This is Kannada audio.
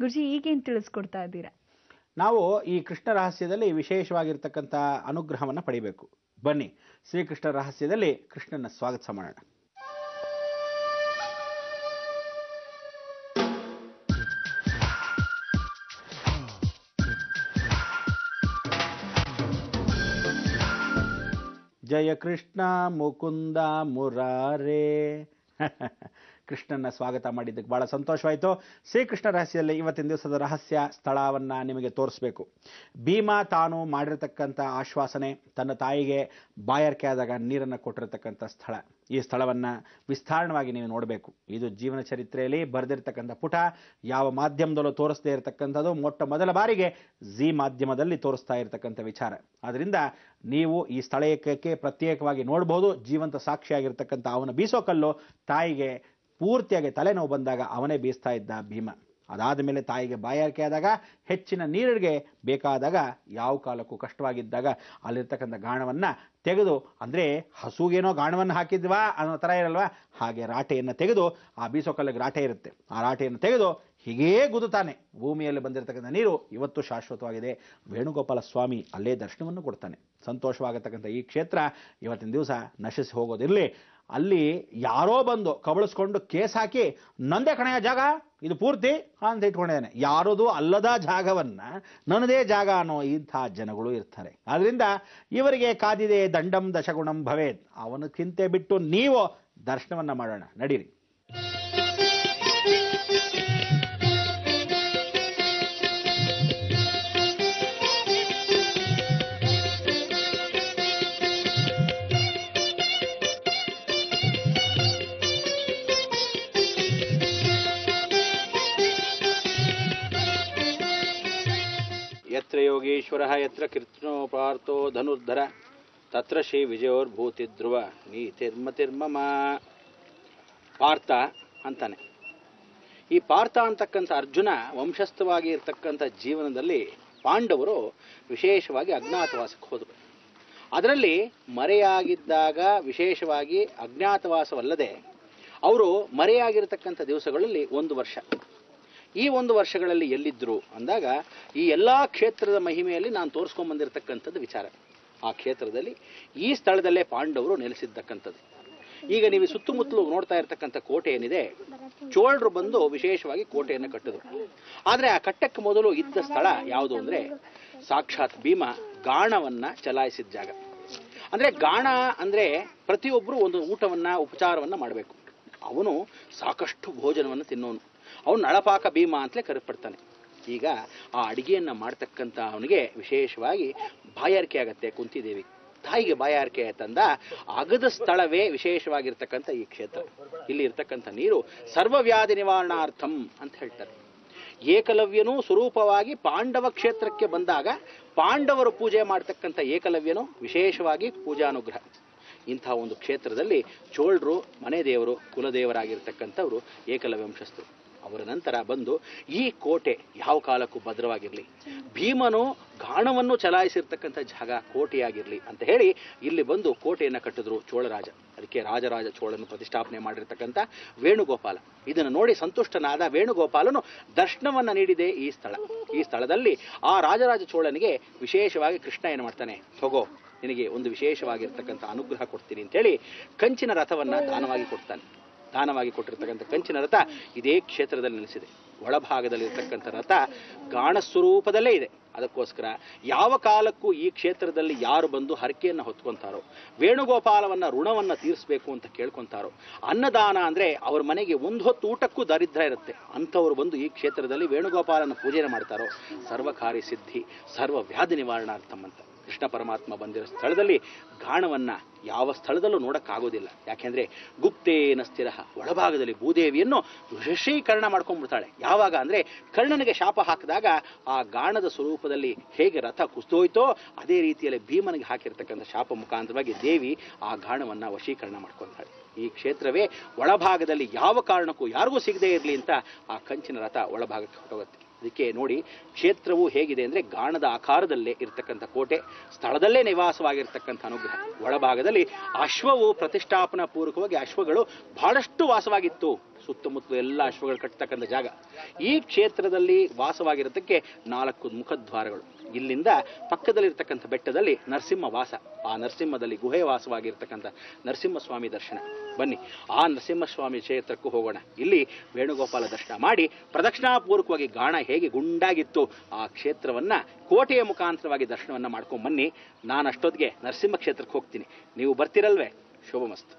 ಗುರುಜಿ ಈಗೇನು ತಿಳಿಸ್ಕೊಡ್ತಾ ಇದ್ದೀರಾ? ನಾವು ಈ ಕೃಷ್ಣ ರಹಸ್ಯದಲ್ಲಿ ವಿಶೇಷವಾಗಿರ್ತಕ್ಕಂಥ ಅನುಗ್ರಹವನ್ನು ಪಡಿಬೇಕು. ಬನ್ನಿ ಶ್ರೀಕೃಷ್ಣ ರಹಸ್ಯದಲ್ಲಿ ಕೃಷ್ಣನ ಸ್ವಾಗತ ಮಾಡೋಣ. ಜಯ ಕೃಷ್ಣ ಮುಕುಂದ ಮುರಾರೇ. ಕೃಷ್ಣನ ಸ್ವಾಗತ ಮಾಡಿದ್ದಕ್ಕೆ ಬಹಳ ಸಂತೋಷವಾಯಿತು. ಶ್ರೀಕೃಷ್ಣ ರಹಸ್ಯದಲ್ಲಿ ಇವತ್ತಿನ ದಿವಸದ ರಹಸ್ಯ ಸ್ಥಳವನ್ನು ನಿಮಗೆ ತೋರಿಸ್ಬೇಕು. ಭೀಮ ತಾನು ಮಾಡಿರತಕ್ಕಂಥ ಆಶ್ವಾಸನೆ, ತನ್ನ ತಾಯಿಗೆ ಬಾಯಾರಿಕೆ ಆದಾಗ ನೀರನ್ನು ಕೊಟ್ಟಿರತಕ್ಕಂಥ ಸ್ಥಳ. ಈ ಸ್ಥಳವನ್ನು ವಿಸ್ತಾರಣವಾಗಿ ನೀವು ನೋಡಬೇಕು. ಇದು ಜೀವನ ಚರಿತ್ರೆಯಲ್ಲಿ ಬರೆದಿರ್ತಕ್ಕಂಥ ಪುಟ. ಯಾವ ಮಾಧ್ಯಮದಲ್ಲೂ ತೋರಿಸದೇ ಇರತಕ್ಕಂಥದ್ದು, ಮೊಟ್ಟ ಮೊದಲ ಬಾರಿಗೆ ಜಿ ಮಾಧ್ಯಮದಲ್ಲಿ ತೋರಿಸ್ತಾ ಇರತಕ್ಕಂಥ ವಿಚಾರ. ಆದ್ದರಿಂದ ನೀವು ಈ ಸ್ಥಳಕ್ಕೆ ಪ್ರತ್ಯೇಕವಾಗಿ ನೋಡಬಹುದು. ಜೀವಂತ ಸಾಕ್ಷಿಯಾಗಿರ್ತಕ್ಕಂಥ ಅವನ ಬೀಸೋ ಕಲ್ಲು ತಾಯಿಗೆ ಪೂರ್ತಿಯಾಗಿ ತಲೆನೋವು ಬಂದಾಗ ಅವನೇ ಬೀಸ್ತಾ ಇದ್ದ ಭೀಮ. ಅದಾದ ಮೇಲೆ ತಾಯಿಗೆ ಬಾಯಾರಿಕೆ ಆದಾಗ, ಹೆಚ್ಚಿನ ನೀರಿಗೆ ಬೇಕಾದಾಗ, ಯಾವ ಕಾಲಕ್ಕೂ ಕಷ್ಟವಾಗಿದ್ದಾಗ ಅಲ್ಲಿರ್ತಕ್ಕಂಥ ಗಾಣವನ್ನು ತೆಗೆದು, ಅಂದರೆ ಹಸುಗೇನೋ ಗಾಣವನ್ನು ಹಾಕಿದ್ವಾ ಅನ್ನೋ ಥರ ಇರಲ್ವಾ, ಹಾಗೆ ರಾಟೆಯನ್ನು ತೆಗೆದು, ಆ ಬೀಸೋ ಕಲ್ಲಿಗೆ ರಾಟೆ ಇರುತ್ತೆ, ಆ ರಾಟೆಯನ್ನು ತೆಗೆದು ಹೀಗೇ ಗುದುತ್ತಾನೆ. ಭೂಮಿಯಲ್ಲಿ ಬಂದಿರತಕ್ಕಂಥ ನೀರು ಇವತ್ತು ಶಾಶ್ವತವಾಗಿದೆ. ವೇಣುಗೋಪಾಲ ಸ್ವಾಮಿ ಅಲ್ಲೇ ದರ್ಶನವನ್ನು ಕೊಡ್ತಾನೆ. ಸಂತೋಷವಾಗತಕ್ಕಂಥ ಈ ಕ್ಷೇತ್ರ ಇವತ್ತಿನ ದಿವಸ ನಶಿಸಿ ಹೋಗೋದಿರಲಿ. ಅಲ್ಲಿ ಯಾರೋ ಬಂದು ಕಬಳಿಸ್ಕೊಂಡು ಕೇಸ್ ಹಾಕಿ, ನಂದೇ ಕಣೆಯ ಜಾಗ ಇದು ಪೂರ್ತಿ ಅಂತ ಇಟ್ಕೊಂಡಿದ್ದಾನೆ. ಯಾರದು ಅಲ್ಲದ ಜಾಗವನ್ನು ನನ್ನದೇ ಜಾಗ ಅನ್ನೋ ಇಂಥ ಜನಗಳು ಇರ್ತಾರೆ. ಆದ್ರಿಂದ ಇವರಿಗೆ ಕಾದಿದೆ ದಂಡಂ ದಶಗುಣಂ ಭವೇತ್. ಅವನಕ್ಕಿಂತ ಬಿಟ್ಟು ನೀವು ದರ್ಶನವನ್ನ ಮಾಡೋಣ, ನಡೀರಿ. ಯತ್ರ ಯೋಗೇಶ್ವರಃ ಯತ್ರ ಕೀರ್ತನೋ ಪಾರ್ಥೋ ಧನುರ್ಧರ ತತ್ರ ಶ್ರೀ ವಿಜಯೋರ್ಭೂತಿ ಧ್ರುವ ನೀತಿರ್ಮತಿರ್ಮಮ. ಪಾರ್ಥ ಅಂತಾನೆ. ಈ ಪಾರ್ಥ ಅಂತಕ್ಕಂಥ ಅರ್ಜುನ ವಂಶಸ್ಥವಾಗಿ ಇರ್ತಕ್ಕಂಥ ಜೀವನದಲ್ಲಿ ಪಾಂಡವರು ವಿಶೇಷವಾಗಿ ಅಜ್ಞಾತವಾಸಕ್ಕೆ ಹೋದರು. ಅದರಲ್ಲಿ ಮರೆಯಾಗಿದ್ದಾಗ ವಿಶೇಷವಾಗಿ ಅಜ್ಞಾತವಾಸವಲ್ಲದೆ ಅವರು ಮರೆಯಾಗಿರ್ತಕ್ಕಂಥ ದಿವಸಗಳಲ್ಲಿ 1 ವರ್ಷ. ಈ 1 ವರ್ಷಗಳಲ್ಲಿ ಎಲ್ಲಿದ್ದರು ಅಂದಾಗ, ಈ ಎಲ್ಲ ಕ್ಷೇತ್ರದ ಮಹಿಮೆಯಲ್ಲಿ ನಾನು ತೋರಿಸ್ಕೊಂಡ್ಬಂದಿರತಕ್ಕಂಥದ್ದು ವಿಚಾರ. ಆ ಕ್ಷೇತ್ರದಲ್ಲಿ ಈ ಸ್ಥಳದಲ್ಲೇ ಪಾಂಡವರು ನೆಲೆಸಿದ್ದಕ್ಕಂಥದ್ದು. ಈಗ ನೀವು ಸುತ್ತಮುತ್ತಲು ನೋಡ್ತಾ ಇರತಕ್ಕಂಥ ಕೋಟೆ ಏನಿದೆ, ಚೋಳರು ಬಂದು ವಿಶೇಷವಾಗಿ ಕೋಟೆಯನ್ನು ಕಟ್ಟಿದ್ರು. ಆದರೆ ಆ ಕಟ್ಟಕ್ಕೆ ಮೊದಲು ಇದ್ದ ಸ್ಥಳ ಯಾವುದು ಅಂದರೆ, ಸಾಕ್ಷಾತ್ ಭೀಮ ಗಾಣವನ್ನ ಚಲಾಯಿಸಿದ ಜಾಗ. ಅಂದರೆ ಗಾಣ ಅಂದರೆ ಪ್ರತಿಯೊಬ್ಬರು ಒಂದು ಊಟವನ್ನ ಉಪಚಾರವನ್ನ ಮಾಡಬೇಕು. ಅವನು ಸಾಕಷ್ಟು ಭೋಜನವನ್ನು ತಿನ್ನೋನು. ಅವನು ನಳಪಾಕ ಭೀಮ ಅಂತಲೇ ಕರೆಪಡ್ತಾನೆ. ಈಗ ಆ ಅಡಿಗೆಯನ್ನು ಮಾಡ್ತಕ್ಕಂಥ ಅವನಿಗೆ ವಿಶೇಷವಾಗಿ ಬಾಯಾರಿಕೆ ಆಗತ್ತೆ. ಕುಂತಿದೇವಿ ತಾಯಿಗೆ ಬಾಯಾರಿಕೆ ತಂದ ಅಗದ ಸ್ಥಳವೇ ವಿಶೇಷವಾಗಿರ್ತಕ್ಕಂಥ ಈ ಕ್ಷೇತ್ರ. ಇಲ್ಲಿ ಇರ್ತಕ್ಕಂಥ ನೀರು ಸರ್ವವ್ಯಾಧಿ ನಿವಾರಣಾರ್ಥಂ ಅಂತ ಹೇಳ್ತಾರೆ. ಏಕಲವ್ಯನು ಸ್ವರೂಪವಾಗಿ ಪಾಂಡವ ಕ್ಷೇತ್ರಕ್ಕೆ ಬಂದಾಗ ಪಾಂಡವರು ಪೂಜೆ ಮಾಡ್ತಕ್ಕಂಥ ಏಕಲವ್ಯನು ವಿಶೇಷವಾಗಿ ಪೂಜಾನುಗ್ರಹ. ಇಂಥ ಒಂದು ಕ್ಷೇತ್ರದಲ್ಲಿ ಚೋಳರು ಮನೆ ದೇವರು ಕುಲದೇವರಾಗಿರ್ತಕ್ಕಂಥವರು ಏಕಲವ್ಯ ವಂಶಸ್ಥರು. ಅವರ ನಂತರ ಬಂದು ಈ ಕೋಟೆ ಯಾವ ಕಾಲಕ್ಕೂ ಭದ್ರವಾಗಿರಲಿ, ಭೀಮನು ಗಾಣವನ್ನು ಚಲಾಯಿಸಿರ್ತಕ್ಕಂಥ ಜಾಗ ಕೋಟೆಯಾಗಿರಲಿ ಅಂತ ಹೇಳಿ ಇಲ್ಲಿ ಬಂದು ಕೋಟೆಯನ್ನು ಕಟ್ಟಿದ್ರು ಚೋಳರಾಜ. ಅದಕ್ಕೆ ರಾಜರಾಜ ಚೋಳನು ಪ್ರತಿಷ್ಠಾಪನೆ ಮಾಡಿರ್ತಕ್ಕಂಥ ವೇಣುಗೋಪಾಲ. ಇದನ್ನು ನೋಡಿ ಸಂತುಷ್ಟನಾದ ವೇಣುಗೋಪಾಲನು ದರ್ಶನವನ್ನು ನೀಡಿದೆ ಈ ಸ್ಥಳ. ಈ ಸ್ಥಳದಲ್ಲಿ ಆ ರಾಜರಾಜ ಚೋಳನಿಗೆ ವಿಶೇಷವಾಗಿ ಕೃಷ್ಣ ಏನು ಮಾಡ್ತಾನೆ, ಹೋಗೋ ನಿನಗೆ ಒಂದು ವಿಶೇಷವಾಗಿರ್ತಕ್ಕಂಥ ಅನುಗ್ರಹ ಕೊಡ್ತೀನಿ ಅಂತೇಳಿ ಕಂಚಿನ ರಥವನ್ನ ದಾನವಾಗಿ ಕೊಡ್ತಾನೆ. ದಾನವಾಗಿ ಕೊಟ್ಟಿರ್ತಕ್ಕಂಥ ಕಂಚಿನ ರಥ ಇದೇ ಕ್ಷೇತ್ರದಲ್ಲಿ ನೆಲೆಸಿದೆ. ಒಳಭಾಗದಲ್ಲಿರ್ತಕ್ಕಂಥ ರಥ ಗಾಣ ಸ್ವರೂಪದಲ್ಲೇ ಇದೆ. ಅದಕ್ಕೋಸ್ಕರ ಯಾವ ಕಾಲಕ್ಕೂ ಈ ಕ್ಷೇತ್ರದಲ್ಲಿ ಯಾರು ಬಂದು ಹರಕೆಯನ್ನು ಹೊತ್ಕೊಂತಾರೋ, ವೇಣುಗೋಪಾಲವನ್ನ ಋಣವನ್ನ ತೀರಿಸಬೇಕು ಅಂತ ಕೇಳ್ಕೊಂತಾರೋ, ಅನ್ನದಾನ ಅಂದ್ರೆ ಅವ್ರ ಮನೆಗೆ 1 ಹೊತ್ತು ಊಟಕ್ಕೂ ದಾರಿದ್ರ್ಯ ಇರುತ್ತೆ, ಅಂಥವ್ರು ಬಂದು ಈ ಕ್ಷೇತ್ರದಲ್ಲಿ ವೇಣುಗೋಪಾಲನ ಪೂಜೆ ಮಾಡ್ತಾರೋ ಸರ್ವಕಾರ್ಯ ಸಿದ್ಧಿ, ಸರ್ವ ವ್ಯಾಧಿ ನಿವಾರಣಾರ್ಥಂ ಅಂತ. ಕೃಷ್ಣ ಪರಮಾತ್ಮ ಬಂದಿರೋ ಸ್ಥಳದಲ್ಲಿ ಗಾಣವನ್ನ ಯಾವ ಸ್ಥಳದಲ್ಲೂ ನೋಡಕ್ಕಾಗೋದಿಲ್ಲ. ಯಾಕೆಂದ್ರೆ ಗುಪ್ತೇನ ಸ್ಥಿರ, ಒಳಭಾಗದಲ್ಲಿ ಭೂದೇವಿಯನ್ನು ವಶೀಕರಣ ಮಾಡ್ಕೊಂಡ್ಬಿಡ್ತಾಳೆ. ಯಾವಾಗ ಅಂದ್ರೆ ಕರ್ಣನಿಗೆ ಶಾಪ ಹಾಕಿದಾಗ ಆ ಗಾಣದ ಸ್ವರೂಪದಲ್ಲಿ ಹೇಗೆ ರಥ ಕುಸಿದೋಯ್ತೋ ಅದೇ ರೀತಿಯಲ್ಲಿ ಭೀಮನಿಗೆ ಹಾಕಿರ್ತಕ್ಕಂಥ ಶಾಪ ಮುಖಾಂತರವಾಗಿ ದೇವಿ ಆ ಗಾಣವನ್ನ ವಶೀಕರಣ ಮಾಡ್ಕೊಂತಾಳೆ. ಈ ಕ್ಷೇತ್ರವೇ ಒಳಭಾಗದಲ್ಲಿ ಯಾವ ಕಾರಣಕ್ಕೂ ಯಾರಿಗೂ ಸಿಗದೇ ಇರಲಿ ಅಂತ ಆ ಕಂಚಿನ ರಥ ಒಳಭಾಗಕ್ಕೆ ಹೊರಟೋಗುತ್ತೆ. ಅದಕ್ಕೆ ನೋಡಿ ಕ್ಷೇತ್ರವು ಹೇಗಿದೆ ಅಂದರೆ ಗಾಣದ ಆಕಾರದಲ್ಲೇ ಇರತಕ್ಕಂಥ ಕೋಟೆ, ಸ್ಥಳದಲ್ಲೇ ನಿವಾಸವಾಗಿರ್ತಕ್ಕಂಥ ಅನುಗ್ರಹ. ಒಳಭಾಗದಲ್ಲಿ ಅಶ್ವವು ಪ್ರತಿಷ್ಠಾಪನಾ ಪೂರ್ವಕವಾಗಿ ಅಶ್ವಗಳು ಬಹಳಷ್ಟು ವಾಸವಾಗಿತ್ತು. ಸುತ್ತಮುತ್ತಲು ಎಲ್ಲ ಅಶ್ವಗಳು ಕಟ್ಟತಕ್ಕಂಥ ಜಾಗ. ಈ ಕ್ಷೇತ್ರದಲ್ಲಿ ವಾಸವಾಗಿರೋದಕ್ಕೆ 4 ಮುಖದ್ವಾರಗಳು. ಇಲ್ಲಿಂದ ಪಕ್ಕದಲ್ಲಿರ್ತಕ್ಕಂಥ ಬೆಟ್ಟದಲ್ಲಿ ನರಸಿಂಹ ವಾಸ. ಆ ನರಸಿಂಹದಲ್ಲಿ ಗುಹೆ ವಾಸವಾಗಿರ್ತಕ್ಕಂಥ ನರಸಿಂಹಸ್ವಾಮಿ ದರ್ಶನ. ಬನ್ನಿ ಆ ನರಸಿಂಹಸ್ವಾಮಿ ಕ್ಷೇತ್ರಕ್ಕೂ ಹೋಗೋಣ. ಇಲ್ಲಿ ವೇಣುಗೋಪಾಲ ದರ್ಶನ ಮಾಡಿ ಪ್ರದಕ್ಷಿಣಾಪೂರ್ವಕವಾಗಿ ಗಾಣ ಹೇಗೆ ಗುಂಡಾಗಿತ್ತು ಆ ಕ್ಷೇತ್ರವನ್ನ ಕೋಟೆಯ ಮುಖಾಂತರವಾಗಿ ದರ್ಶನವನ್ನ ಮಾಡ್ಕೊಂಡ್ ಬನ್ನಿ. ನಾನು ಅಷ್ಟೊತ್ತಿಗೆ ನರಸಿಂಹ ಕ್ಷೇತ್ರಕ್ಕೆ ಹೋಗ್ತೀನಿ. ನೀವು ಬರ್ತಿರಲ್ವೇ? ಶುಭಮಸ್ತು.